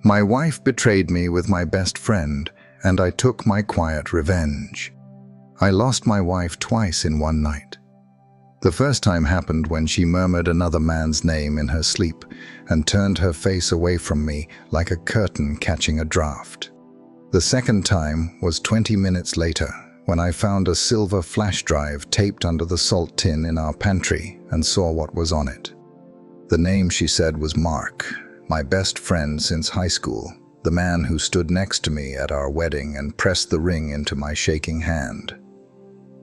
My wife betrayed me with my best friend, and I took my quiet revenge. I lost my wife twice in one night. The first time happened when she murmured another man's name in her sleep and turned her face away from me like a curtain catching a draft. The second time was 20 minutes later, when I found a silver flash drive taped under the salt tin in our pantry and saw what was on it. The name, she said, was Mark, my best friend since high school, the man who stood next to me at our wedding and pressed the ring into my shaking hand.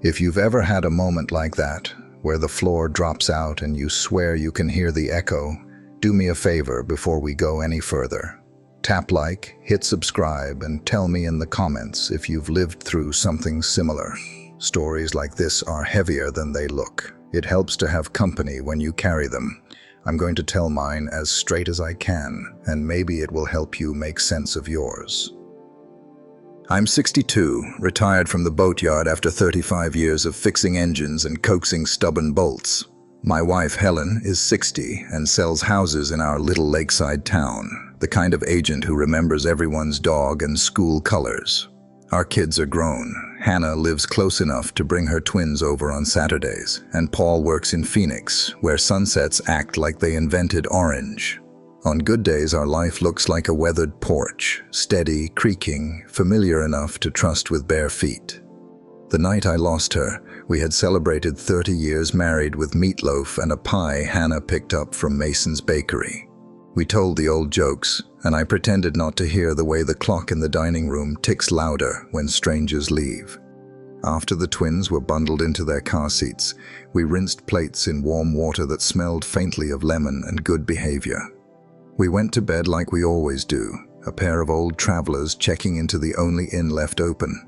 If you've ever had a moment like that, where the floor drops out and you swear you can hear the echo, do me a favor before we go any further. Tap like, hit subscribe, and tell me in the comments if you've lived through something similar. Stories like this are heavier than they look. It helps to have company when you carry them. I'm going to tell mine as straight as I can, and maybe it will help you make sense of yours. I'm 62, retired from the boatyard after 35 years of fixing engines and coaxing stubborn bolts. My wife, Helen, is 60 and sells houses in our little lakeside town, the kind of agent who remembers everyone's dog and school colors. Our kids are grown. Hannah lives close enough to bring her twins over on Saturdays, and Paul works in Phoenix, where sunsets act like they invented orange. On good days, our life looks like a weathered porch, steady, creaking, familiar enough to trust with bare feet. The night I lost her, we had celebrated 30 years married with meatloaf and a pie Hannah picked up from Mason's bakery. We told the old jokes, and I pretended not to hear the way the clock in the dining room ticks louder when strangers leave. After the twins were bundled into their car seats, we rinsed plates in warm water that smelled faintly of lemon and good behavior. We went to bed like we always do, a pair of old travelers checking into the only inn left open.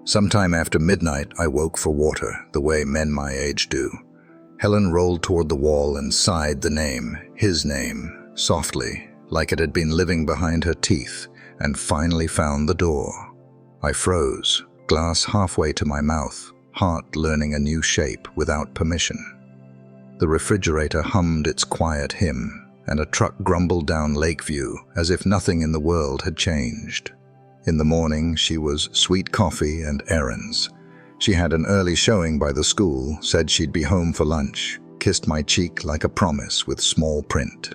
Sometime after midnight, I woke for water, the way men my age do. Helen rolled toward the wall and sighed the name, his name, softly, like it had been living behind her teeth, and finally found the door. I froze, glass halfway to my mouth, heart learning a new shape without permission. The refrigerator hummed its quiet hymn, and a truck grumbled down Lakeview as if nothing in the world had changed. In the morning, she was sweet coffee and errands. She had an early showing by the school, said she'd be home for lunch, kissed my cheek like a promise with small print.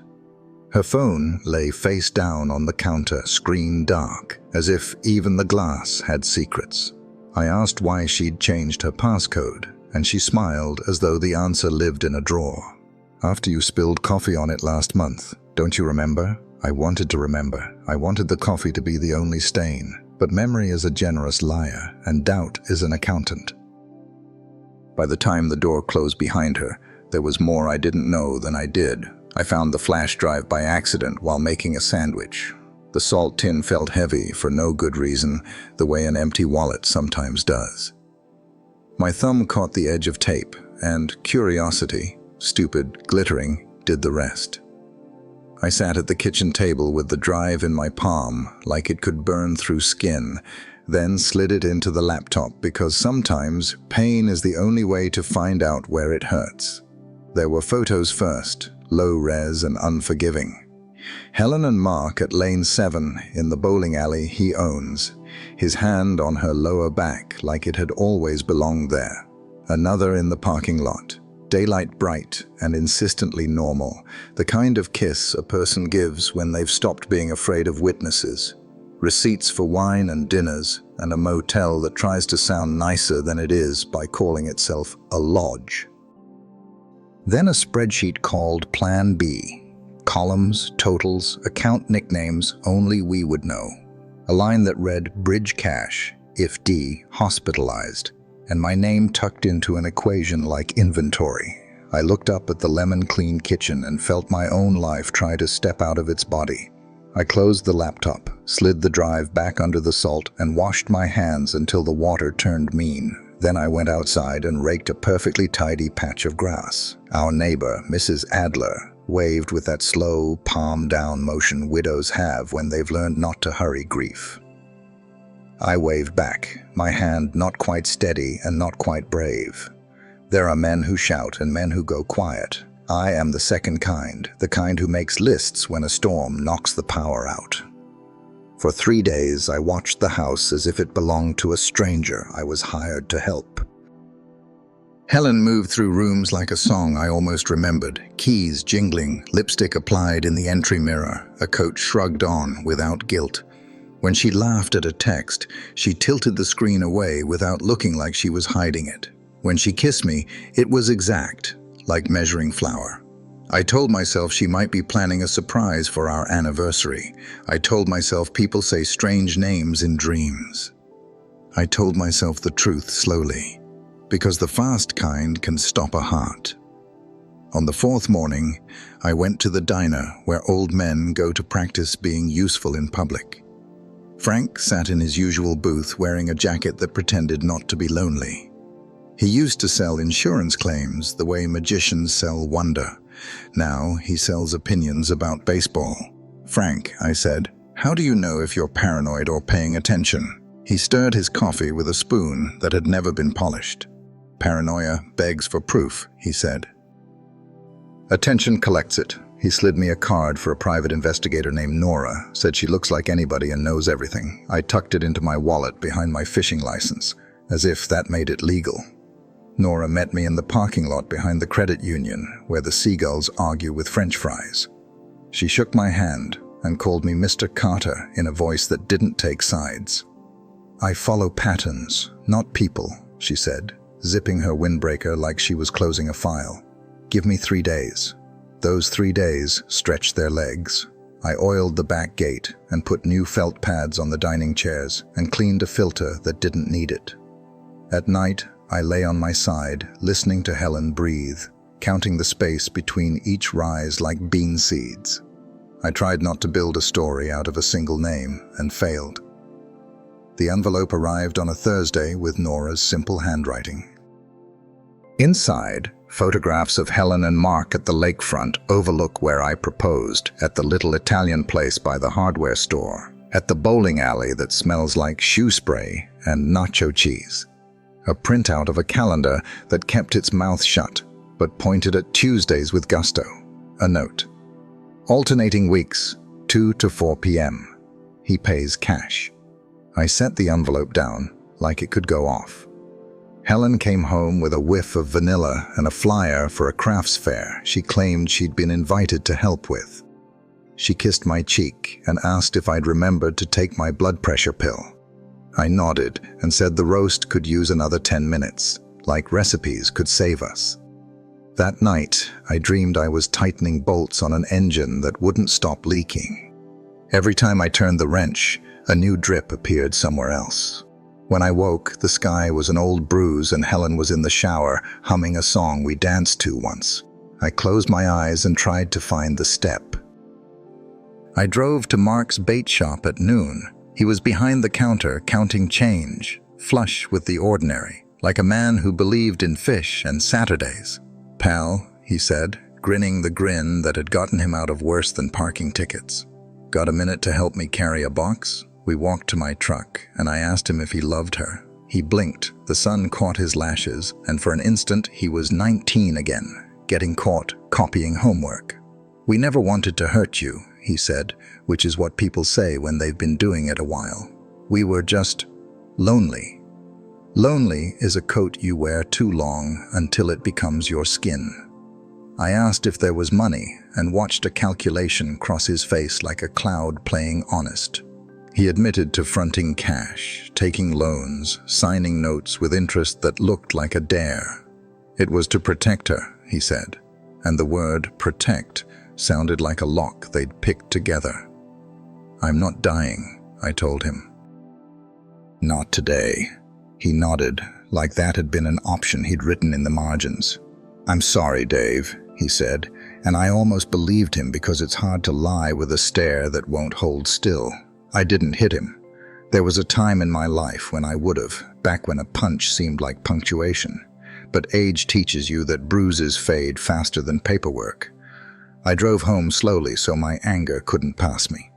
Her phone lay face down on the counter, screen dark, as if even the glass had secrets. I asked why she'd changed her passcode, and she smiled as though the answer lived in a drawer. After you spilled coffee on it last month, don't you remember? I wanted to remember. I wanted the coffee to be the only stain. But memory is a generous liar, and doubt is an accountant. By the time the door closed behind her, there was more I didn't know than I did. I found the flash drive by accident while making a sandwich. The salt tin felt heavy for no good reason, the way an empty wallet sometimes does. My thumb caught the edge of tape, and curiosity, stupid, glittering, did the rest. I sat at the kitchen table with the drive in my palm, like it could burn through skin, then slid it into the laptop because sometimes pain is the only way to find out where it hurts. There were photos first, low-res and unforgiving. Helen and Mark at Lane 7 in the bowling alley he owns, his hand on her lower back like it had always belonged there. Another in the parking lot. Daylight bright and insistently normal, the kind of kiss a person gives when they've stopped being afraid of witnesses. Receipts for wine and dinners, and a motel that tries to sound nicer than it is by calling itself a lodge. Then a spreadsheet called Plan B. Columns, totals, account nicknames only we would know. A line that read bridge cash, if D, hospitalized, and my name tucked into an equation like inventory. I looked up at the lemon-clean kitchen and felt my own life try to step out of its body. I closed the laptop, slid the drive back under the salt, and washed my hands until the water turned mean. Then I went outside and raked a perfectly tidy patch of grass. Our neighbor, Mrs. Adler, waved with that slow, palm-down motion widows have when they've learned not to hurry grief. I waved back, my hand not quite steady and not quite brave. There are men who shout and men who go quiet. I am the second kind, the kind who makes lists when a storm knocks the power out. For 3 days, I watched the house as if it belonged to a stranger I was hired to help. Helen moved through rooms like a song I almost remembered, keys jingling, lipstick applied in the entry mirror, a coat shrugged on without guilt. When she laughed at a text, she tilted the screen away without looking like she was hiding it. When she kissed me, it was exact, like measuring flour. I told myself she might be planning a surprise for our anniversary. I told myself people say strange names in dreams. I told myself the truth slowly, because the fast kind can stop a heart. On the 4th morning, I went to the diner where old men go to practice being useful in public. Frank sat in his usual booth wearing a jacket that pretended not to be lonely. He used to sell insurance claims the way magicians sell wonder. Now he sells opinions about baseball. "Frank," I said, "how do you know if you're paranoid or paying attention?" He stirred his coffee with a spoon that had never been polished. "Paranoia begs for proof," he said. "Attention collects it." He slid me a card for a private investigator named Nora, said she looks like anybody and knows everything. I tucked it into my wallet behind my fishing license, as if that made it legal. Nora met me in the parking lot behind the credit union, where the seagulls argue with French fries. She shook my hand and called me Mr. Carter in a voice that didn't take sides. "I follow patterns, not people," she said, zipping her windbreaker like she was closing a file. "Give me 3 days." Those 3 days stretched their legs. I oiled the back gate and put new felt pads on the dining chairs and cleaned a filter that didn't need it. At night, I lay on my side, listening to Helen breathe, counting the space between each rise like bean seeds. I tried not to build a story out of a single name and failed. The envelope arrived on a Thursday with Nora's simple handwriting. Inside, photographs of Helen and Mark at the lakefront overlook where I proposed, at the little Italian place by the hardware store, at the bowling alley that smells like shoe spray and nacho cheese. A printout of a calendar that kept its mouth shut, but pointed at Tuesdays with gusto. A note. Alternating weeks, 2 to 4 p.m. He pays cash. I set the envelope down like it could go off. Helen came home with a whiff of vanilla and a flyer for a crafts fair she claimed she'd been invited to help with. She kissed my cheek and asked if I'd remembered to take my blood pressure pill. I nodded and said the roast could use another 10 minutes, like recipes could save us. That night, I dreamed I was tightening bolts on an engine that wouldn't stop leaking. Every time I turned the wrench, a new drip appeared somewhere else. When I woke, the sky was an old bruise and Helen was in the shower, humming a song we danced to once. I closed my eyes and tried to find the step. I drove to Mark's bait shop at noon. He was behind the counter counting change, flush with the ordinary, like a man who believed in fish and Saturdays. "Pal," he said, grinning the grin that had gotten him out of worse than parking tickets. "Got a minute to help me carry a box?" We walked to my truck, and I asked him if he loved her. He blinked, the sun caught his lashes, and for an instant he was 19 again, getting caught copying homework. "We never wanted to hurt you," he said, which is what people say when they've been doing it a while. "We were just lonely." Lonely is a coat you wear too long until it becomes your skin. I asked if there was money and watched a calculation cross his face like a cloud playing honest. He admitted to fronting cash, taking loans, signing notes with interest that looked like a dare. It was to protect her, he said, and the word protect sounded like a lock they'd picked together. "I'm not dying," I told him. "Not today." He nodded, like that had been an option he'd written in the margins. "I'm sorry, Dave," he said, and I almost believed him because it's hard to lie with a stare that won't hold still. I didn't hit him. There was a time in my life when I would have, back when a punch seemed like punctuation. But age teaches you that bruises fade faster than paperwork. I drove home slowly so my anger couldn't pass me.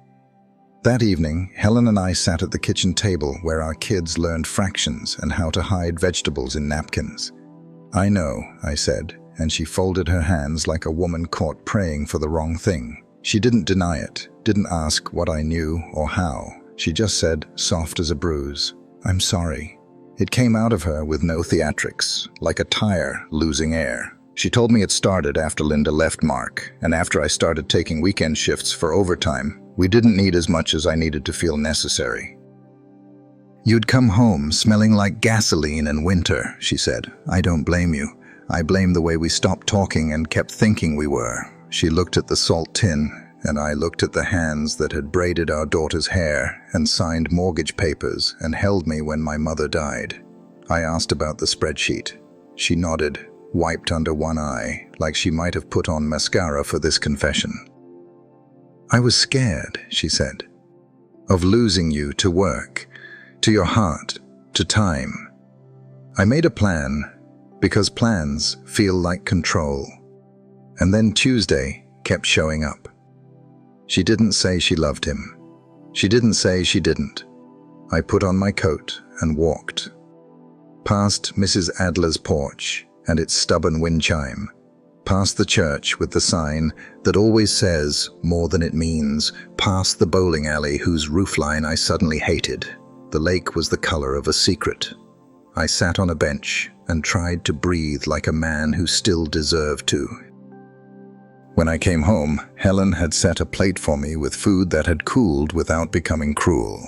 That evening, Helen and I sat at the kitchen table where our kids learned fractions and how to hide vegetables in napkins. "I know," I said, and she folded her hands like a woman caught praying for the wrong thing. She didn't deny it, didn't ask what I knew or how. She just said, soft as a bruise, "I'm sorry." It came out of her with no theatrics, like a tire losing air. She told me it started after Linda left Mark, and after I started taking weekend shifts for overtime. We didn't need as much as I needed to feel necessary. "You'd come home smelling like gasoline in winter," she said. "I don't blame you. I blame the way we stopped talking and kept thinking we were." She looked at the salt tin, and I looked at the hands that had braided our daughter's hair and signed mortgage papers and held me when my mother died. I asked about the spreadsheet. She nodded, wiped under one eye, like she might have put on mascara for this confession. "I was scared," she said, "of losing you to work, to your heart, to time. I made a plan because plans feel like control." And then Tuesday kept showing up. She didn't say she loved him. She didn't say she didn't. I put on my coat and walked. Past Mrs. Adler's porch and its stubborn wind chime. Past the church with the sign that always says more than it means. Past the bowling alley whose roofline I suddenly hated. The lake was the color of a secret. I sat on a bench and tried to breathe like a man who still deserved to. When I came home, Helen had set a plate for me with food that had cooled without becoming cruel.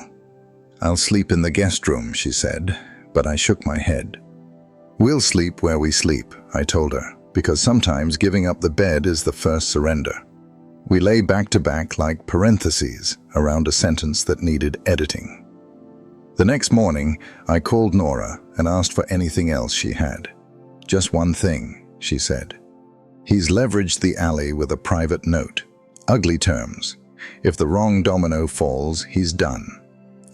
"I'll sleep in the guest room," she said, but I shook my head. "We'll sleep where we sleep," I told her, because sometimes giving up the bed is the first surrender. We lay back to back like parentheses around a sentence that needed editing. The next morning, I called Nora and asked for anything else she had. "Just one thing," she said. "He's leveraged the alley with a private note. Ugly terms. If the wrong domino falls, he's done."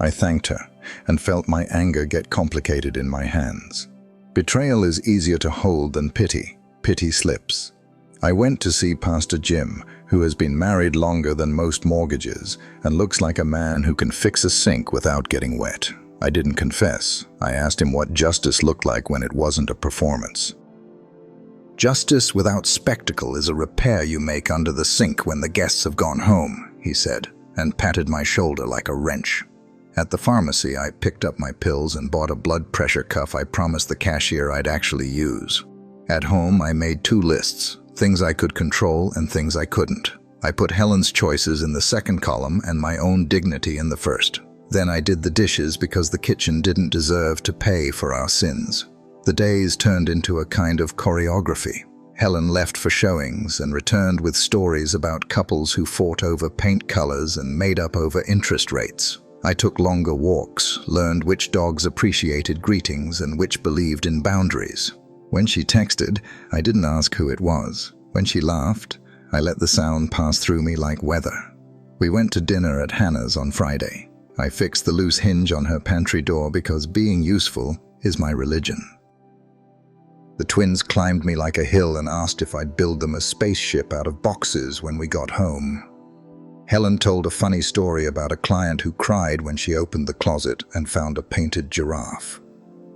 I thanked her and felt my anger get complicated in my hands. Betrayal is easier to hold than pity. Pity slips. I went to see Pastor Jim, who has been married longer than most mortgages and looks like a man who can fix a sink without getting wet. I didn't confess. I asked him what justice looked like when it wasn't a performance. "Justice without spectacle is a repair you make under the sink when the guests have gone home," he said, and patted my shoulder like a wrench. At the pharmacy, I picked up my pills and bought a blood pressure cuff I promised the cashier I'd actually use. At home, I made 2 lists, things I could control and things I couldn't. I put Helen's choices in the second column and my own dignity in the first. Then I did the dishes because the kitchen didn't deserve to pay for our sins. The days turned into a kind of choreography. Helen left for showings and returned with stories about couples who fought over paint colors and made up over interest rates. I took longer walks, learned which dogs appreciated greetings and which believed in boundaries. When she texted, I didn't ask who it was. When she laughed, I let the sound pass through me like weather. We went to dinner at Hannah's on Friday. I fixed the loose hinge on her pantry door because being useful is my religion. The twins climbed me like a hill and asked if I'd build them a spaceship out of boxes when we got home. Helen told a funny story about a client who cried when she opened the closet and found a painted giraffe.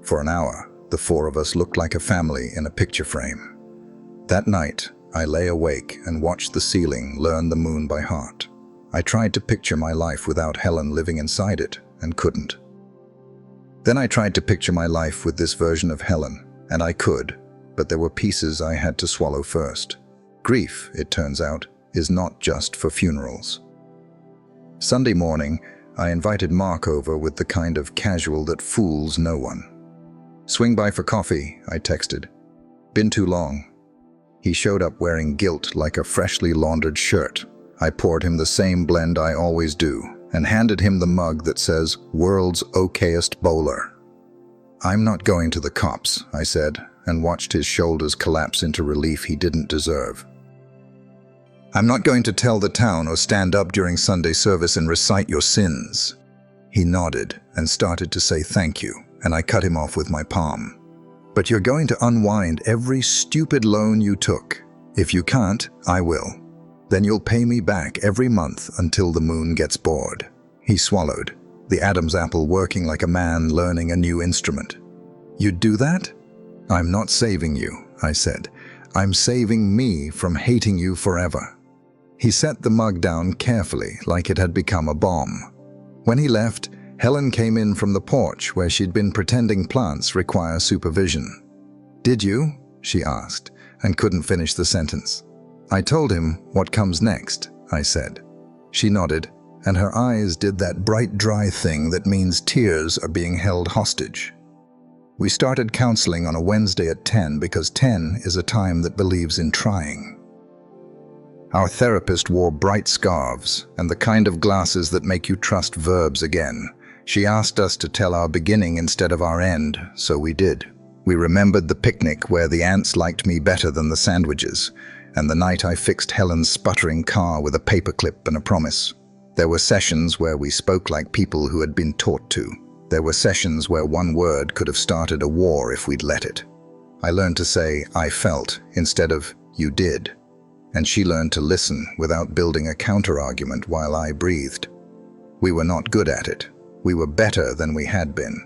For an hour, the 4 of us looked like a family in a picture frame. That night, I lay awake and watched the ceiling learn the moon by heart. I tried to picture my life without Helen living inside it and couldn't. Then I tried to picture my life with this version of Helen, and I could, but there were pieces I had to swallow first. Grief, it turns out, is not just for funerals. Sunday morning, I invited Mark over with the kind of casual that fools no one. "Swing by for coffee," I texted. "Been too long." He showed up wearing guilt like a freshly laundered shirt. I poured him the same blend I always do and handed him the mug that says, "World's okayest bowler." "I'm not going to the cops," I said, and watched his shoulders collapse into relief he didn't deserve. "I'm not going to tell the town or stand up during Sunday service and recite your sins." He nodded and started to say thank you, and I cut him off with my palm. "But you're going to unwind every stupid loan you took. If you can't, I will. Then you'll pay me back every month until the moon gets bored." He swallowed, the Adam's apple working like a man learning a new instrument. "You'd do that?" "I'm not saving you," I said. I'm saving me from hating you forever." He set the mug down carefully, like it had become a bomb. When he left, Helen came in from the porch where she'd been pretending plants require supervision. "Did you?" she asked, and couldn't finish the sentence. "I told him what comes next," I said. She nodded, and her eyes did that bright, dry thing that means tears are being held hostage. We started counseling on a Wednesday at 10 because 10 is a time that believes in trying. Our therapist wore bright scarves and the kind of glasses that make you trust verbs again. She asked us to tell our beginning instead of our end, so we did. We remembered the picnic where the ants liked me better than the sandwiches, and the night I fixed Helen's sputtering car with a paperclip and a promise. There were sessions where we spoke like people who had been taught to. There were sessions where one word could have started a war if we'd let it. I learned to say, "I felt," instead of "you did." And she learned to listen without building a counter-argument while I breathed. We were not good at it. We were better than we had been.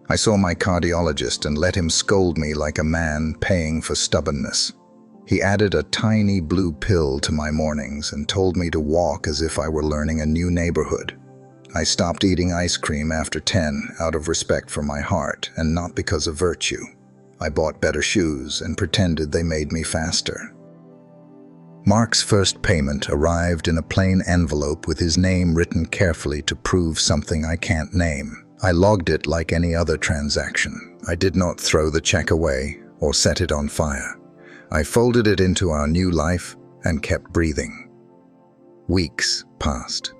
I saw my cardiologist and let him scold me like a man paying for stubbornness. He added a tiny blue pill to my mornings and told me to walk as if I were learning a new neighborhood. I stopped eating ice cream after 10 out of respect for my heart and not because of virtue. I bought better shoes and pretended they made me faster. Mark's first payment arrived in a plain envelope with his name written carefully to prove something I can't name. I logged it like any other transaction. I did not throw the check away or set it on fire. I folded it into our new life and kept breathing. Weeks passed.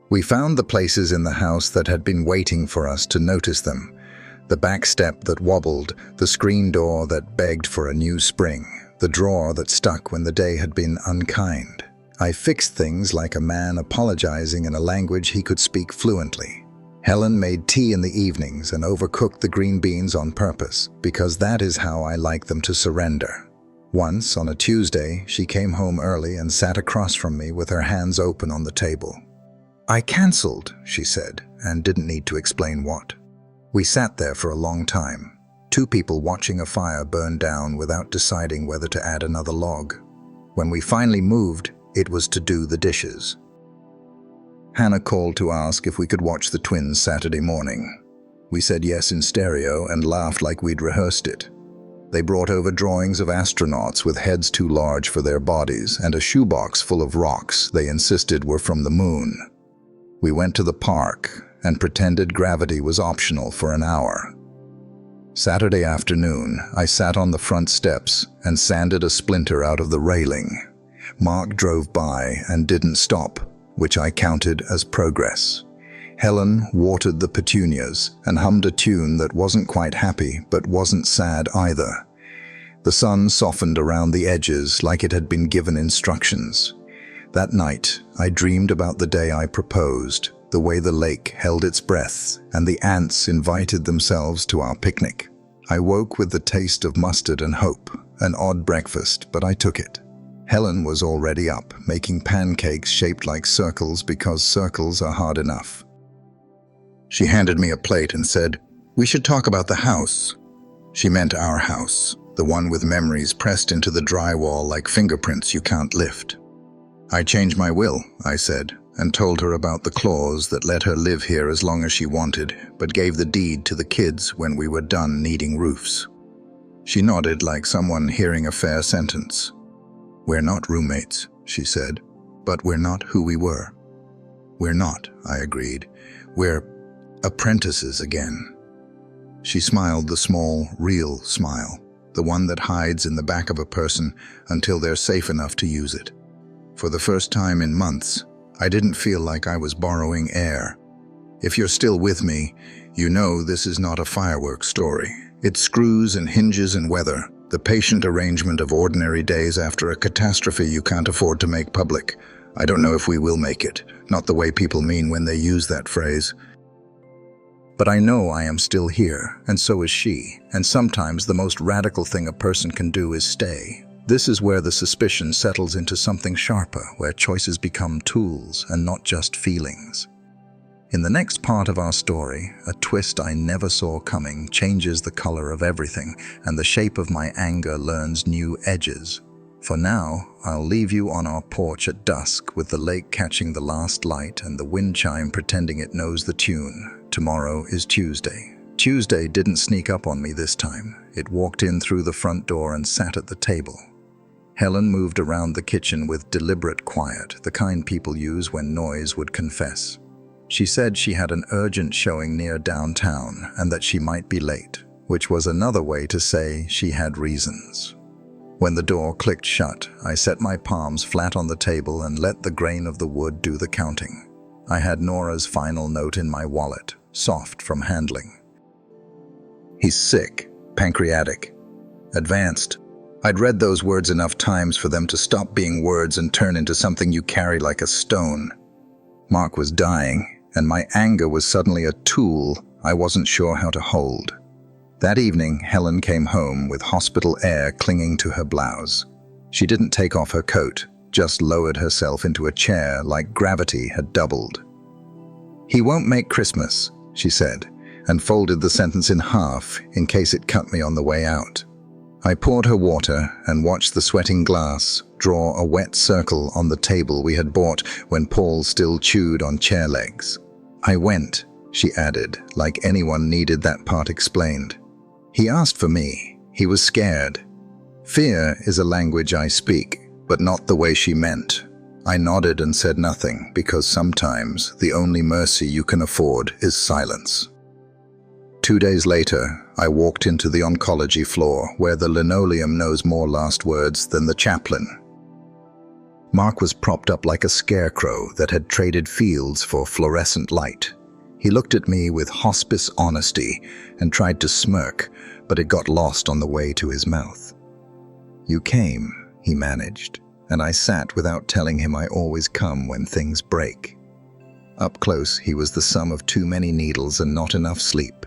We found the places in the house that had been waiting for us to notice them. The back step that wobbled, the screen door that begged for a new spring, the drawer that stuck when the day had been unkind. I fixed things like a man apologizing in a language he could speak fluently. Helen made tea in the evenings and overcooked the green beans on purpose, because that is how I like them to surrender. Once, on a Tuesday, she came home early and sat across from me with her hands open on the table. "I cancelled," she said, and didn't need to explain what. We sat there for a long time, two people watching a fire burn down without deciding whether to add another log. When we finally moved, it was to do the dishes. Hannah called to ask if we could watch the twins Saturday morning. We said yes in stereo and laughed like we'd rehearsed it. They brought over drawings of astronauts with heads too large for their bodies and a shoebox full of rocks they insisted were from the moon. We went to the park and pretended gravity was optional for an hour. Saturday afternoon, I sat on the front steps and sanded a splinter out of the railing. Mark drove by and didn't stop, which I counted as progress. Helen watered the petunias and hummed a tune that wasn't quite happy but wasn't sad either. The sun softened around the edges like it had been given instructions. That night, I dreamed about the day I proposed, the way the lake held its breath and the ants invited themselves to our picnic. I woke with the taste of mustard and hope, an odd breakfast, but I took it. Helen was already up, making pancakes shaped like circles because circles are hard enough. She handed me a plate and said, "We should talk about the house." She meant our house, the one with memories pressed into the drywall like fingerprints you can't lift. "I changed my will," I said, and told her about the clause that let her live here as long as she wanted, but gave the deed to the kids when we were done needing roofs. She nodded like someone hearing a fair sentence. "We're not roommates," she said, "but we're not who we were." "We're not," I agreed. "We're apprentices again." She smiled the small, real smile, the one that hides in the back of a person until they're safe enough to use it. For the first time in months, I didn't feel like I was borrowing air. If you're still with me, you know this is not a fireworks story. It's screws and hinges and weather, the patient arrangement of ordinary days after a catastrophe you can't afford to make public. I don't know if we will make it, not the way people mean when they use that phrase. But I know I am still here, and so is she, and sometimes the most radical thing a person can do is stay. This is where the suspicion settles into something sharper, where choices become tools and not just feelings. In the next part of our story, a twist I never saw coming changes the color of everything, and the shape of my anger learns new edges. For now, I'll leave you on our porch at dusk with the lake catching the last light and the wind chime pretending it knows the tune. Tomorrow is Tuesday. Tuesday didn't sneak up on me this time. It walked in through the front door and sat at the table. Helen moved around the kitchen with deliberate quiet, the kind people use when noise would confess. She said she had an urgent showing near downtown and that she might be late, which was another way to say she had reasons. When the door clicked shut, I set my palms flat on the table and let the grain of the wood do the counting. I had Nora's final note in my wallet, soft from handling. He's sick, pancreatic, advanced. I'd read those words enough times for them to stop being words and turn into something you carry like a stone. Mark was dying, and my anger was suddenly a tool I wasn't sure how to hold. That evening, Helen came home with hospital air clinging to her blouse. She didn't take off her coat, just lowered herself into a chair like gravity had doubled. "He won't make Christmas," she said, and folded the sentence in half in case it cut me on the way out. I poured her water and watched the sweating glass draw a wet circle on the table we had bought when Paul still chewed on chair legs. "I went," she added, like anyone needed that part explained. "He asked for me. He was scared. Fear is a language I speak, but not the way she meant." I nodded and said nothing, because sometimes the only mercy you can afford is silence. 2 days later, I walked into the oncology floor, where the linoleum knows more last words than the chaplain. Mark was propped up like a scarecrow that had traded fields for fluorescent light. He looked at me with hospice honesty and tried to smirk, but it got lost on the way to his mouth. "You came," he managed, and I sat without telling him I always come when things break. Up close, he was the sum of too many needles and not enough sleep.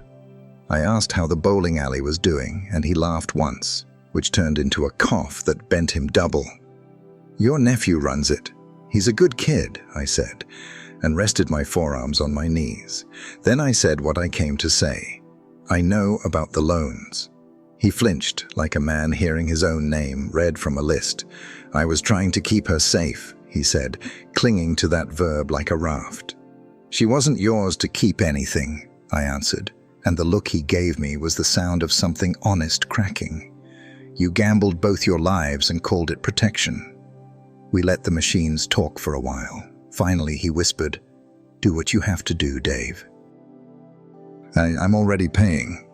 I asked how the bowling alley was doing, and he laughed once, which turned into a cough that bent him double. "Your nephew runs it. He's a good kid," I said, and rested my forearms on my knees. Then I said what I came to say. "I know about the loans." He flinched, like a man hearing his own name read from a list. "I was trying to keep her safe," he said, clinging to that verb like a raft. "She wasn't yours to keep anything," I answered, and the look he gave me was the sound of something honest cracking. "You gambled both your lives and called it protection." We let the machines talk for a while. Finally, he whispered, "Do what you have to do, Dave." I'm already paying.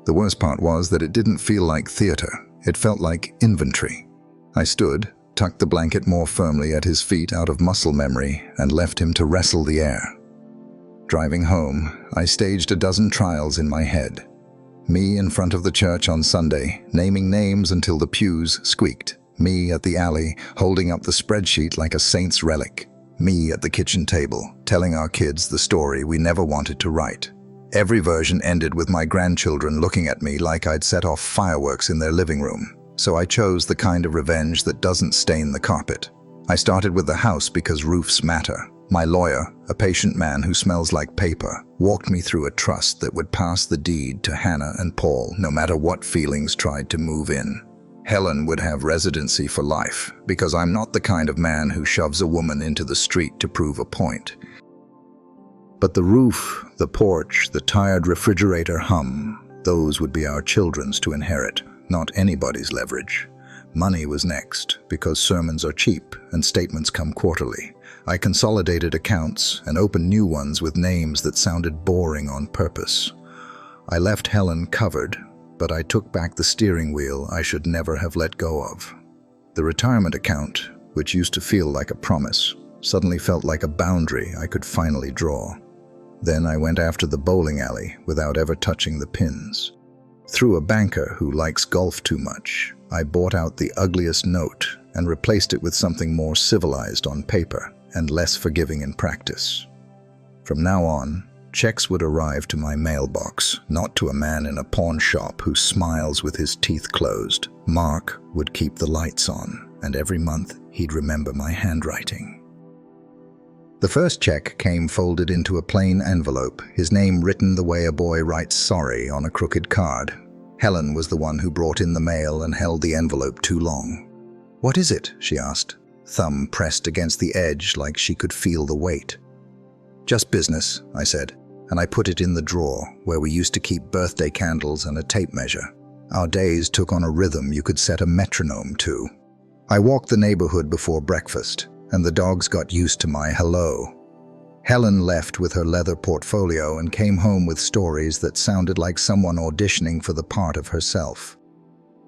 The worst part was that it didn't feel like theater. It felt like inventory. I stood, tucked the blanket more firmly at his feet out of muscle memory, and left him to wrestle the air. Driving home, I staged a dozen trials in my head. Me in front of the church on Sunday, naming names until the pews squeaked. Me at the alley, holding up the spreadsheet like a saint's relic. Me at the kitchen table, telling our kids the story we never wanted to write. Every version ended with my grandchildren looking at me like I'd set off fireworks in their living room. So I chose the kind of revenge that doesn't stain the carpet. I started with the house because roofs matter. My lawyer, a patient man who smells like paper, walked me through a trust that would pass the deed to Hannah and Paul no matter what feelings tried to move in. Helen would have residency for life, because I'm not the kind of man who shoves a woman into the street to prove a point. But the roof, the porch, the tired refrigerator hum, those would be our children's to inherit, not anybody's leverage. Money was next, because sermons are cheap and statements come quarterly. I consolidated accounts and opened new ones with names that sounded boring on purpose. I left Helen covered, but I took back the steering wheel I should never have let go of. The retirement account, which used to feel like a promise, suddenly felt like a boundary I could finally draw. Then I went after the bowling alley without ever touching the pins. Through a banker who likes golf too much, I bought out the ugliest note and replaced it with something more civilized on paper and less forgiving in practice. From now on, checks would arrive to my mailbox, not to a man in a pawn shop who smiles with his teeth closed. Mark would keep the lights on, and every month he'd remember my handwriting. The first check came folded into a plain envelope, his name written the way a boy writes sorry on a crooked card. Helen was the one who brought in the mail and held the envelope too long. "What is it?" she asked, thumb pressed against the edge like she could feel the weight. "Just business," I said, and I put it in the drawer where we used to keep birthday candles and a tape measure. Our days took on a rhythm you could set a metronome to. I walked the neighborhood before breakfast, and the dogs got used to my hello. Helen left with her leather portfolio and came home with stories that sounded like someone auditioning for the part of herself.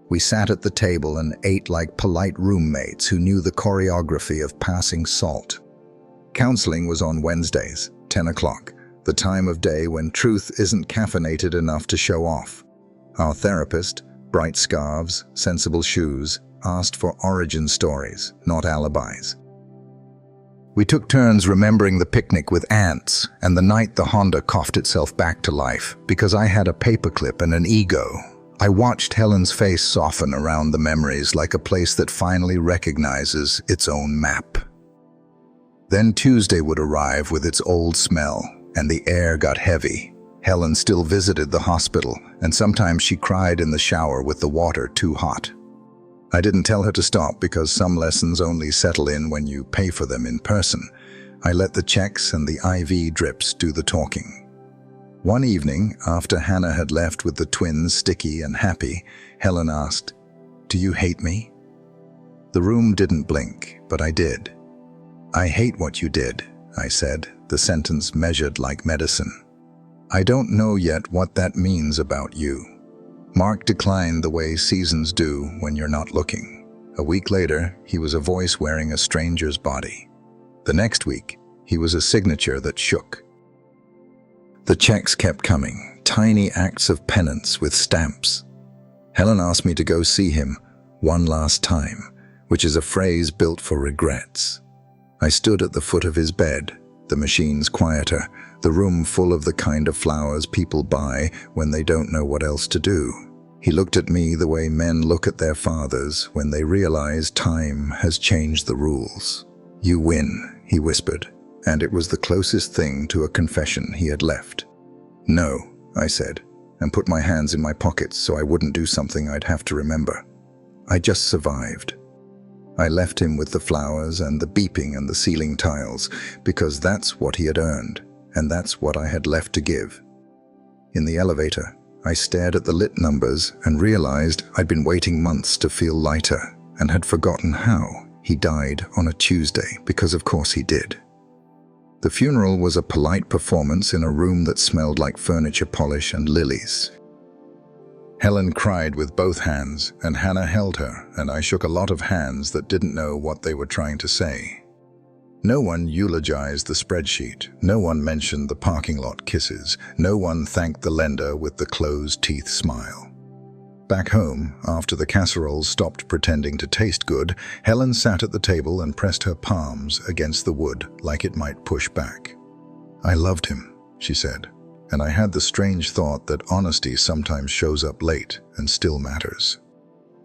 We sat at the table and ate like polite roommates who knew the choreography of passing salt. Counseling was on Wednesdays, 10 o'clock, the time of day when truth isn't caffeinated enough to show off. Our therapist, bright scarves, sensible shoes, asked for origin stories, not alibis. We took turns remembering the picnic with ants and the night the Honda coughed itself back to life because I had a paperclip and an ego. I watched Helen's face soften around the memories like a place that finally recognizes its own map. Then Tuesday would arrive with its old smell, and the air got heavy. Helen still visited the hospital, and sometimes she cried in the shower with the water too hot. I didn't tell her to stop because some lessons only settle in when you pay for them in person. I let the checks and the IV drips do the talking. One evening, after Hannah had left with the twins sticky and happy, Helen asked, "Do you hate me?" The room didn't blink, but I did. "I hate what you did," I said, the sentence measured like medicine. "I don't know yet what that means about you." Mark declined the way seasons do when you're not looking. A week later, he was a voice wearing a stranger's body. The next week, he was a signature that shook. The checks kept coming, tiny acts of penance with stamps. Helen asked me to go see him one last time, which is a phrase built for regrets. I stood at the foot of his bed, the machines quieter, the room full of the kind of flowers people buy when they don't know what else to do. He looked at me the way men look at their fathers when they realize time has changed the rules. "You win," he whispered, and it was the closest thing to a confession he had left. "No," I said, and put my hands in my pockets so I wouldn't do something I'd have to remember. I just survived. I left him with the flowers and the beeping and the ceiling tiles, because that's what he had earned, and that's what I had left to give. In the elevator, I stared at the lit numbers and realized I'd been waiting months to feel lighter and had forgotten how he died on a Tuesday, because of course he did. The funeral was a polite performance in a room that smelled like furniture polish and lilies. Helen cried with both hands, and Hannah held her, and I shook a lot of hands that didn't know what they were trying to say. No one eulogized the spreadsheet. No one mentioned the parking lot kisses. No one thanked the lender with the closed-teeth smile. Back home, after the casseroles stopped pretending to taste good, Helen sat at the table and pressed her palms against the wood like it might push back. "I loved him," she said, and I had the strange thought that honesty sometimes shows up late and still matters.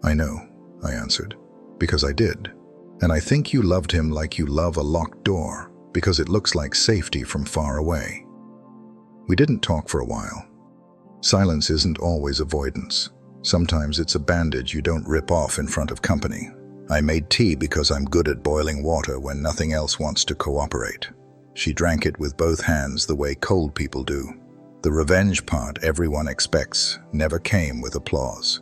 "I know," I answered, "because I did. And I think you loved him like you love a locked door, because it looks like safety from far away." We didn't talk for a while. Silence isn't always avoidance. Sometimes it's a bandage you don't rip off in front of company. I made tea because I'm good at boiling water when nothing else wants to cooperate. She drank it with both hands the way cold people do. The revenge part everyone expects never came with applause.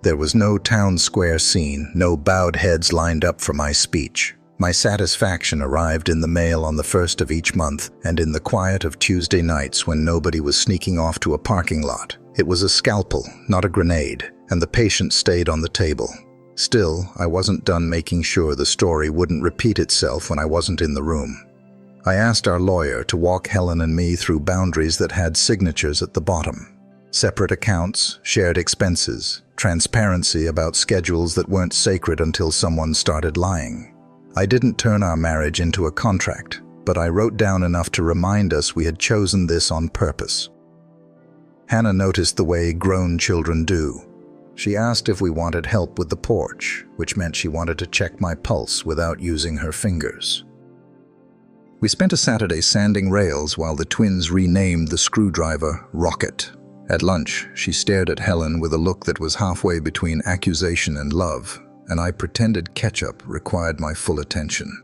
There was no town square scene, no bowed heads lined up for my speech. My satisfaction arrived in the mail on the first of each month and in the quiet of Tuesday nights when nobody was sneaking off to a parking lot. It was a scalpel, not a grenade, and the patient stayed on the table. Still, I wasn't done making sure the story wouldn't repeat itself when I wasn't in the room. I asked our lawyer to walk Helen and me through boundaries that had signatures at the bottom. Separate accounts, shared expenses, transparency about schedules that weren't sacred until someone started lying. I didn't turn our marriage into a contract, but I wrote down enough to remind us we had chosen this on purpose. Hannah noticed the way grown children do. She asked if we wanted help with the porch, which meant she wanted to check my pulse without using her fingers. We spent a Saturday sanding rails while the twins renamed the screwdriver Rocket. At lunch, she stared at Helen with a look that was halfway between accusation and love, and I pretended ketchup required my full attention.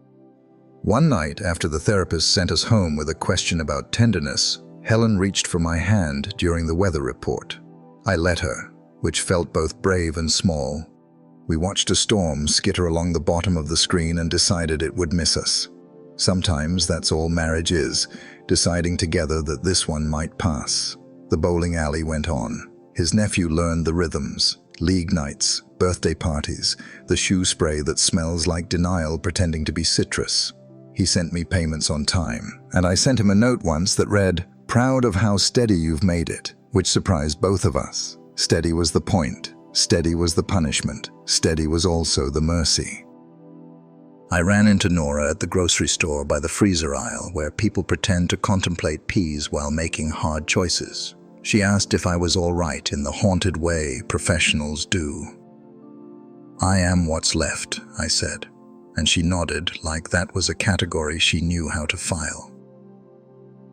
One night, after the therapist sent us home with a question about tenderness, Helen reached for my hand during the weather report. I let her, which felt both brave and small. We watched a storm skitter along the bottom of the screen and decided it would miss us. Sometimes that's all marriage is, deciding together that this one might pass. The bowling alley went on. His nephew learned the rhythms, league nights, birthday parties, the shoe spray that smells like denial pretending to be citrus. He sent me payments on time, and I sent him a note once that read, "Proud of how steady you've made it," which surprised both of us. Steady was the point. Steady was the punishment. Steady was also the mercy. I ran into Nora at the grocery store by the freezer aisle where people pretend to contemplate peas while making hard choices. She asked if I was all right in the haunted way professionals do. "I am what's left," I said, and she nodded like that was a category she knew how to file.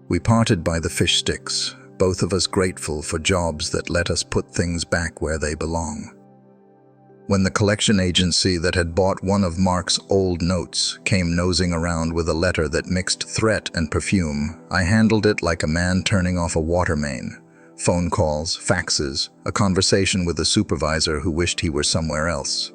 We parted by the fish sticks, both of us grateful for jobs that let us put things back where they belong. When the collection agency that had bought one of Mark's old notes came nosing around with a letter that mixed threat and perfume, I handled it like a man turning off a water main. Phone calls, faxes, a conversation with a supervisor who wished he were somewhere else.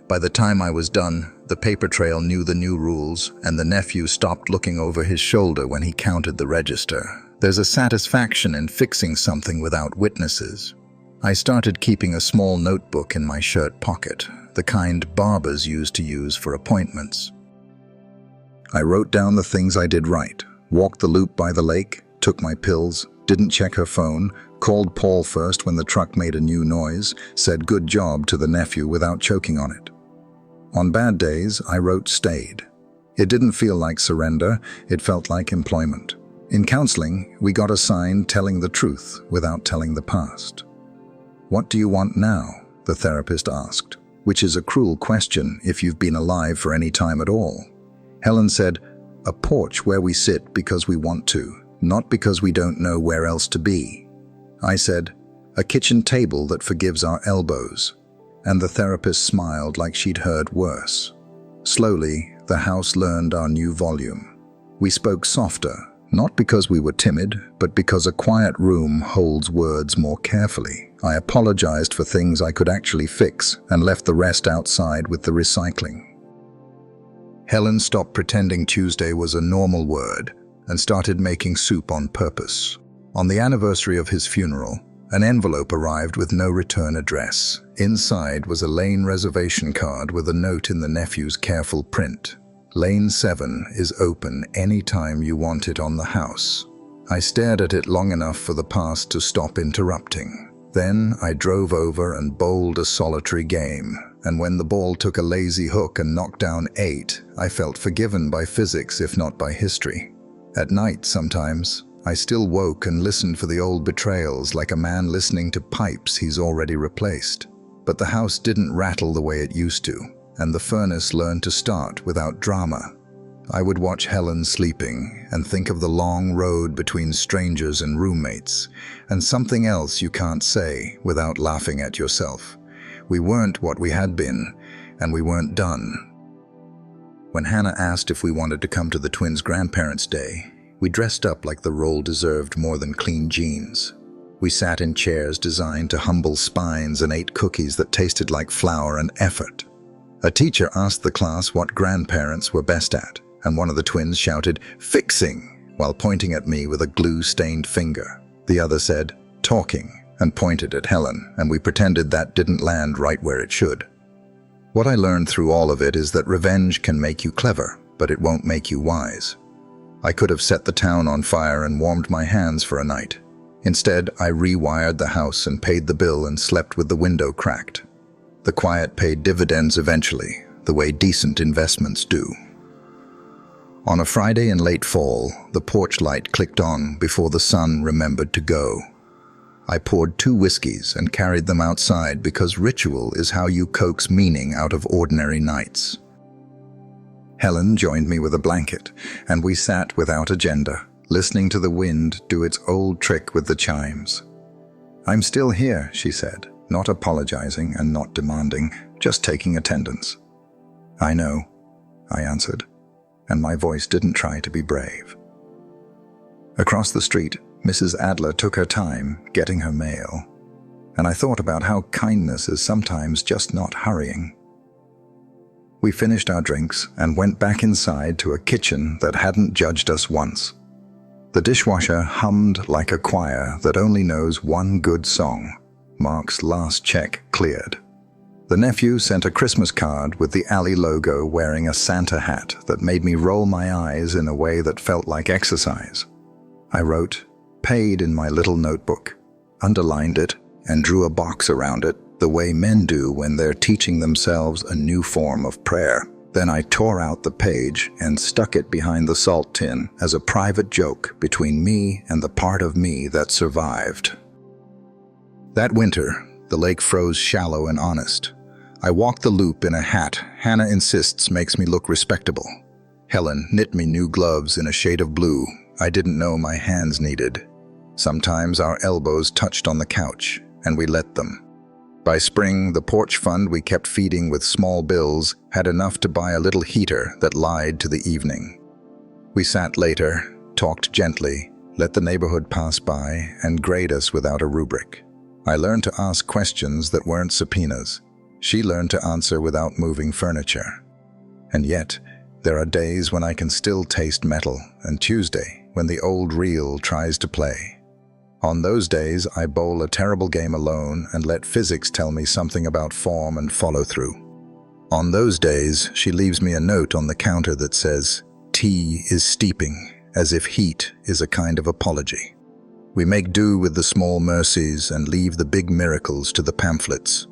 By the time I was done, the paper trail knew the new rules, and the nephew stopped looking over his shoulder when he counted the register. There's a satisfaction in fixing something without witnesses. I started keeping a small notebook in my shirt pocket, the kind barbers used to use for appointments. I wrote down the things I did right, walked the loop by the lake, took my pills, didn't check her phone, called Paul first when the truck made a new noise, said good job to the nephew without choking on it. On bad days, I wrote stayed. It didn't feel like surrender, it felt like employment. In counseling, we got assigned telling the truth without telling the past. "What do you want now?" the therapist asked, which is a cruel question if you've been alive for any time at all. Helen said, "A porch where we sit because we want to, not because we don't know where else to be." I said, "A kitchen table that forgives our elbows." And the therapist smiled like she'd heard worse. Slowly, the house learned our new volume. We spoke softer, not because we were timid, but because a quiet room holds words more carefully. I apologized for things I could actually fix and left the rest outside with the recycling. Helen stopped pretending Tuesday was a normal word and started making soup on purpose. On the anniversary of his funeral, an envelope arrived with no return address. Inside was a lane reservation card with a note in the nephew's careful print. "Lane 7 is open any time you want it on the house." I stared at it long enough for the past to stop interrupting. Then I drove over and bowled a solitary game, and when the ball took a lazy hook and knocked down 8, I felt forgiven by physics if not by history. At night, sometimes, I still woke and listened for the old betrayals like a man listening to pipes he's already replaced. But the house didn't rattle the way it used to, and the furnace learned to start without drama. I would watch Helen sleeping and think of the long road between strangers and roommates, and something else you can't say without laughing at yourself. We weren't what we had been, and we weren't done. When Hannah asked if we wanted to come to the twins' grandparents' day, we dressed up like the role deserved more than clean jeans. We sat in chairs designed to humble spines and ate cookies that tasted like flour and effort. A teacher asked the class what grandparents were best at, and one of the twins shouted, "Fixing," while pointing at me with a glue-stained finger. The other said, "Talking," and pointed at Helen, and we pretended that didn't land right where it should. What I learned through all of it is that revenge can make you clever, but it won't make you wise. I could have set the town on fire and warmed my hands for a night. Instead, I rewired the house and paid the bill and slept with the window cracked. The quiet paid dividends eventually, the way decent investments do. On a Friday in late fall, the porch light clicked on before the sun remembered to go. I poured 2 whiskeys and carried them outside because ritual is how you coax meaning out of ordinary nights. Helen joined me with a blanket, and we sat without agenda, listening to the wind do its old trick with the chimes. "I'm still here," she said, not apologizing and not demanding, just taking attendance. "I know," I answered, and my voice didn't try to be brave. Across the street, Mrs. Adler took her time getting her mail, and I thought about how kindness is sometimes just not hurrying. We finished our drinks and went back inside to a kitchen that hadn't judged us once. The dishwasher hummed like a choir that only knows one good song. Mark's last check cleared. The nephew sent a Christmas card with the alley logo wearing a Santa hat that made me roll my eyes in a way that felt like exercise. I wrote, "Paid" in my little notebook, underlined it, and drew a box around it the way men do when they're teaching themselves a new form of prayer. Then I tore out the page and stuck it behind the salt tin as a private joke between me and the part of me that survived. That winter, the lake froze shallow and honest. I walked the loop in a hat Hannah insists makes me look respectable. Helen knit me new gloves in a shade of blue I didn't know my hands needed. Sometimes our elbows touched on the couch, and we let them. By spring, the porch fund we kept feeding with small bills had enough to buy a little heater that lied to the evening. We sat later, talked gently, let the neighborhood pass by, and grade us without a rubric. I learned to ask questions that weren't subpoenas. She learned to answer without moving furniture. And yet, there are days when I can still taste metal, and Tuesday, when the old reel tries to play. On those days, I bowl a terrible game alone and let physics tell me something about form and follow-through. On those days, she leaves me a note on the counter that says, "Tea is steeping," as if heat is a kind of apology. We make do with the small mercies and leave the big miracles to the pamphlets.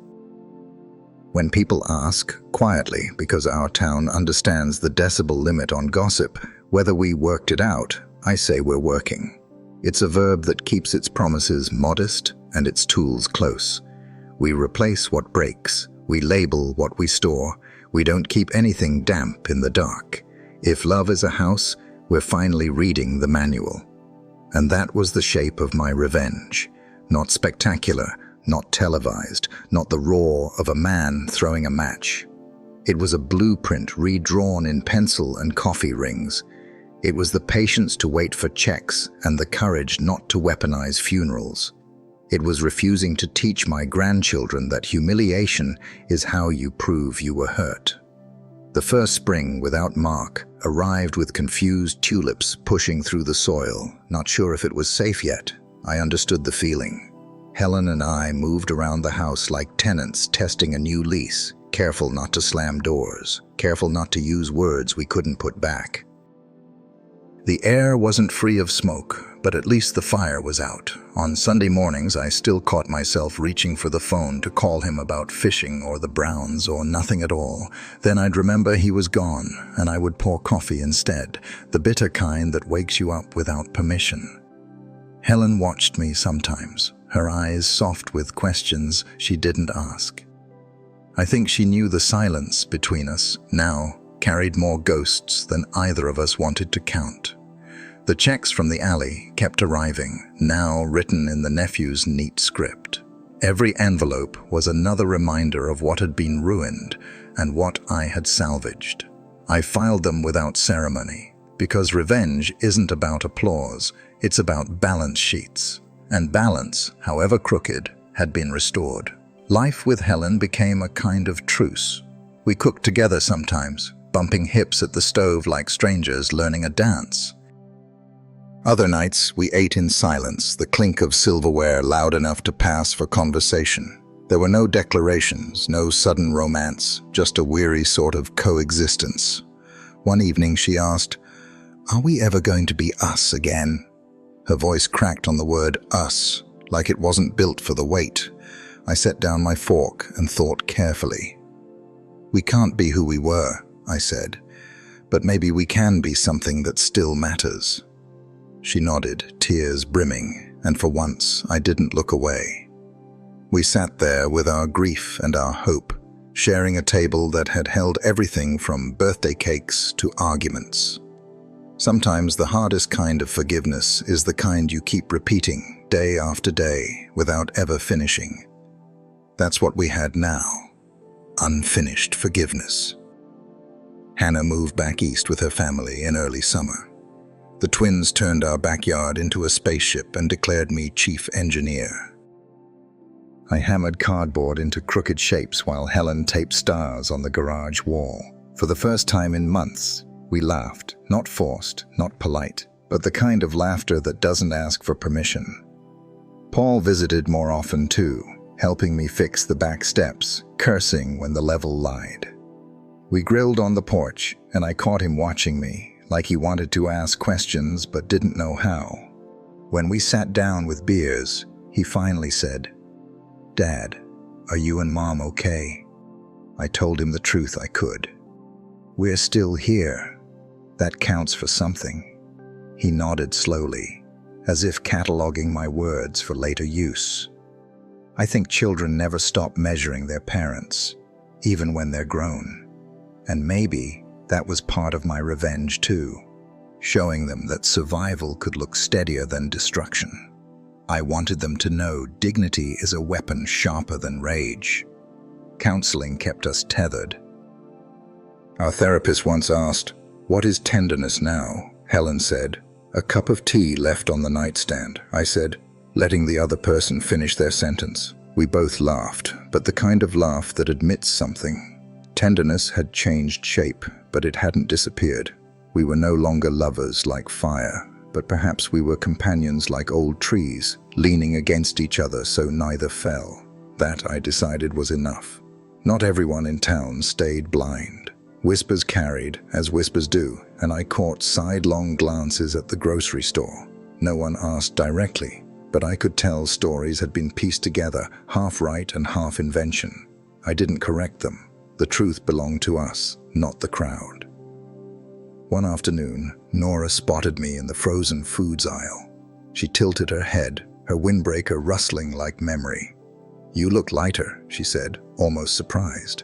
When people ask, quietly, because our town understands the decibel limit on gossip, whether we worked it out, I say we're working. It's a verb that keeps its promises modest and its tools close. We replace what breaks. We label what we store. We don't keep anything damp in the dark. If love is a house, we're finally reading the manual. And that was the shape of my revenge. Not spectacular, not televised, not the roar of a man throwing a match. It was a blueprint redrawn in pencil and coffee rings. It was the patience to wait for checks and the courage not to weaponize funerals. It was refusing to teach my grandchildren that humiliation is how you prove you were hurt. The first spring without Mark arrived with confused tulips pushing through the soil, not sure if it was safe yet. I understood the feeling. Helen and I moved around the house like tenants testing a new lease, careful not to slam doors, careful not to use words we couldn't put back. The air wasn't free of smoke, but at least the fire was out. On Sunday mornings, I still caught myself reaching for the phone to call him about fishing or the Browns or nothing at all. Then I'd remember he was gone, and I would pour coffee instead, the bitter kind that wakes you up without permission. Helen watched me sometimes, her eyes soft with questions she didn't ask. I think she knew the silence between us now carried more ghosts than either of us wanted to count. The checks from the alley kept arriving, now written in the nephew's neat script. Every envelope was another reminder of what had been ruined and what I had salvaged. I filed them without ceremony, because revenge isn't about applause, it's about balance sheets. And balance, however crooked, had been restored. Life with Helen became a kind of truce. We cooked together sometimes, bumping hips at the stove like strangers learning a dance. Other nights, we ate in silence, the clink of silverware loud enough to pass for conversation. There were no declarations, no sudden romance, just a weary sort of coexistence. One evening she asked, "Are we ever going to be us again?" Her voice cracked on the word us, like it wasn't built for the weight. I set down my fork and thought carefully. "We can't be who we were," I said, "but maybe we can be something that still matters." She nodded, tears brimming, and for once I didn't look away. We sat there with our grief and our hope, sharing a table that had held everything from birthday cakes to arguments. Sometimes the hardest kind of forgiveness is the kind you keep repeating day after day without ever finishing. That's what we had now. Unfinished forgiveness. Hannah moved back east with her family in early summer. The twins turned our backyard into a spaceship and declared me chief engineer. I hammered cardboard into crooked shapes while Helen taped stars on the garage wall. For the first time in months, we laughed, not forced, not polite, but the kind of laughter that doesn't ask for permission. Paul visited more often too, helping me fix the back steps, cursing when the level lied. We grilled on the porch, and I caught him watching me, like he wanted to ask questions but didn't know how. When we sat down with beers, he finally said, "Dad, are you and Mom okay?" I told him the truth I could. "We're still here. That counts for something." He nodded slowly, as if cataloging my words for later use. I think children never stop measuring their parents, even when they're grown. And maybe that was part of my revenge too, showing them that survival could look steadier than destruction. I wanted them to know dignity is a weapon sharper than rage. Counseling kept us tethered. Our therapist once asked, "What is tenderness now?" Helen said, "A cup of tea left on the nightstand." I said, letting the other person finish their sentence. We both laughed, but the kind of laugh that admits something. Tenderness had changed shape, but it hadn't disappeared. We were no longer lovers like fire, but perhaps we were companions like old trees, leaning against each other so neither fell. That, I decided, was enough. Not everyone in town stayed blind. Whispers carried, as whispers do, and I caught sidelong glances at the grocery store. No one asked directly, but I could tell stories had been pieced together, half right and half invention. I didn't correct them. The truth belonged to us, not the crowd. One afternoon, Nora spotted me in the frozen foods aisle. She tilted her head, her windbreaker rustling like memory. "You look lighter," she said, almost surprised.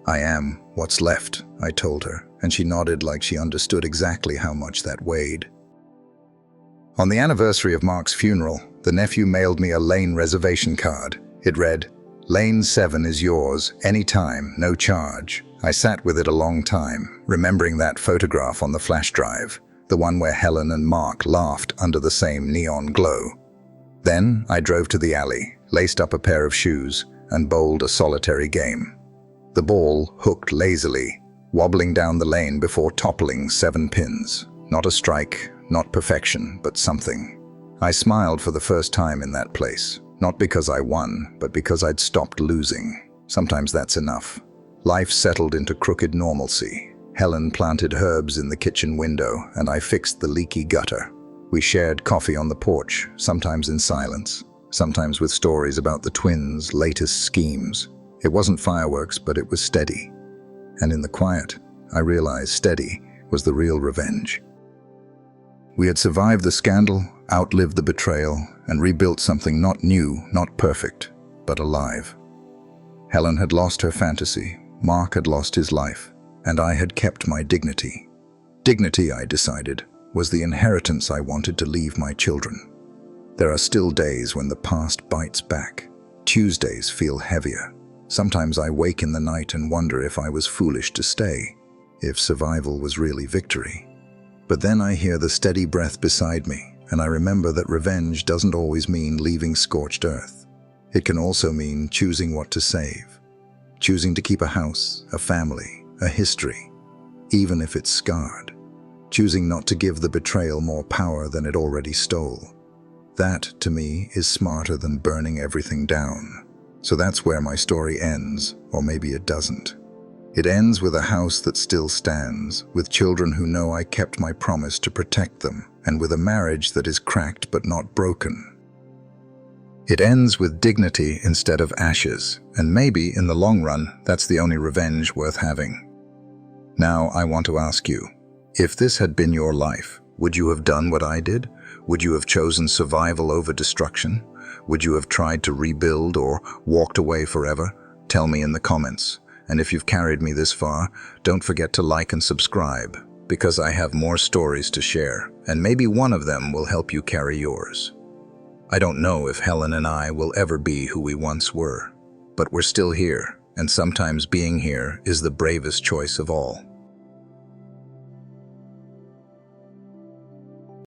"I am what's left," I told her, and she nodded like she understood exactly how much that weighed. On the anniversary of Mark's funeral, the nephew mailed me a lane reservation card. It read, "Lane 7 is yours, anytime, no charge." I sat with it a long time, remembering that photograph on the flash drive, the one where Helen and Mark laughed under the same neon glow. Then I drove to the alley, laced up a pair of shoes, and bowled a solitary game. The ball hooked lazily, wobbling down the lane before toppling 7 pins. Not a strike, not perfection, but something. I smiled for the first time in that place. Not because I won, but because I'd stopped losing. Sometimes that's enough. Life settled into crooked normalcy. Helen planted herbs in the kitchen window, and I fixed the leaky gutter. We shared coffee on the porch, sometimes in silence, sometimes with stories about the twins' latest schemes. It wasn't fireworks, but it was steady. And in the quiet, I realized steady was the real revenge. We had survived the scandal, outlived the betrayal, and rebuilt something not new, not perfect, but alive. Helen had lost her fantasy, Mark had lost his life, and I had kept my dignity. Dignity, I decided, was the inheritance I wanted to leave my children. There are still days when the past bites back. Tuesdays feel heavier. Sometimes I wake in the night and wonder if I was foolish to stay, if survival was really victory. But then I hear the steady breath beside me, and I remember that revenge doesn't always mean leaving scorched earth. It can also mean choosing what to save, choosing to keep a house, a family, a history, even if it's scarred, choosing not to give the betrayal more power than it already stole. That, to me, is smarter than burning everything down. So that's where my story ends, or maybe it doesn't. It ends with a house that still stands, with children who know I kept my promise to protect them, and with a marriage that is cracked but not broken. It ends with dignity instead of ashes, and maybe, in the long run, that's the only revenge worth having. Now, I want to ask you, if this had been your life, would you have done what I did? Would you have chosen survival over destruction? Would you have tried to rebuild or walked away forever? Tell me in the comments. And if you've carried me this far, don't forget to like and subscribe, because I have more stories to share, and maybe one of them will help you carry yours. I don't know if Helen and I will ever be who we once were, but we're still here, and sometimes being here is the bravest choice of all.